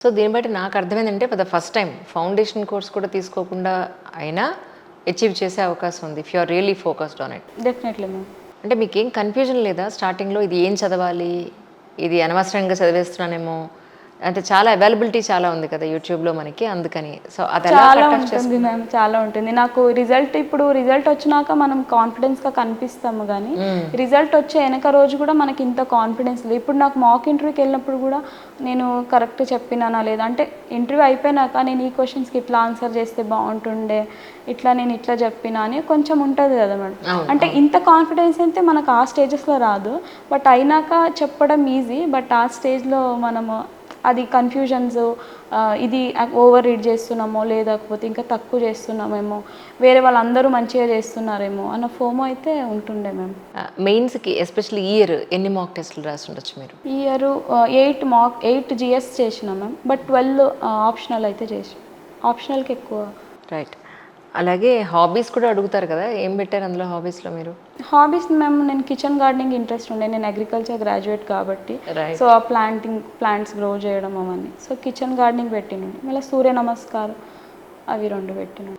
So దీన్ని బట్టి నాకు అర్థమైందంటే for the first time foundation course కూడా తీసుకోకుండా అయినా అచీవ్ చేసే అవకాశం ఉంది if you are really focused on it. Definitely ma'am. అంటే మీకేం కన్ఫ్యూజన్ లేదా స్టార్టింగ్లో ఇది ఏం చదవాలి, ఇది అనవసరంగా చదివేస్తున్నానేమో, అంటే చాలా అవైలబిలిటీ చాలా ఉంది కదా యూట్యూబ్లో మనకి, అందుకని సో అది ఎలా చాలా కట్ ఆఫ్ ఉంటుంది మ్యామ్, చాలా ఉంటుంది. నాకు రిజల్ట్ వచ్చినాక మనం కాన్ఫిడెన్స్గా కనిపిస్తాము, కానీ రిజల్ట్ వచ్చే వెనక రోజు కూడా మనకి ఇంత కాన్ఫిడెన్స్ లేదు. ఇప్పుడు నాకు మాక్ ఇంటర్వ్యూకి వెళ్ళినప్పుడు కూడా నేను కరెక్ట్ చెప్పినానా లేదా, అంటే ఇంటర్వ్యూ అయిపోయినాక నేను ఈ క్వశ్చన్స్కి ఇట్లా ఆన్సర్ చేస్తే బాగుంటుండే, ఇట్లా నేను ఇట్లా చెప్పినా అని కొంచెం ఉంటుంది కదా మేడం. అంటే ఇంత కాన్ఫిడెన్స్ అయితే మనకు ఆ స్టేజెస్లో రాదు, బట్ అయినాక చెప్పడం ఈజీ. బట్ ఆ స్టేజ్లో మనము అది కన్ఫ్యూజన్స్, ఇది ఓవర్ రీడ్ చేస్తున్నామో లేకపోతే ఇంకా తక్కువ చేస్తున్నామేమో, వేరే వాళ్ళందరూ మంచిగా చేస్తున్నారేమో అన్న ఫోమో అయితే ఉంటుండే మేము. మెయిన్స్కి ఎస్పెషల్లీ ఈ ఇయర్ ఎన్ని మాక్ టెస్ట్లు రాసి ఉండొచ్చు మీరు? ఈ ఇయర్ 8 జిఎస్ చేసినాం మ్యామ్, బట్ 12 ఆప్షనల్ అయితే చేసి, ఆప్షనల్కి ఎక్కువ. రైట్. అలాగే హాబీస్ కూడా అడుగుతారు కదా, ఏం పెట్టారు అందులో హాబీస్లో మీరు? హాబీస్ మేము, నేను కిచెన్ గార్డెనింగ్ ఇంట్రెస్ట్ ఉండే, నేను అగ్రికల్చర్ గ్రాడ్యుయేట్ కాబట్టి. సో ఆ ప్లాంట్స్ గ్రో చేయడం అవన్నీ, సో కిచెన్ గార్డెనింగ్ పెట్టినండి. మళ్ళీ సూర్య నమస్కారం అవి 2 పెట్టినండి.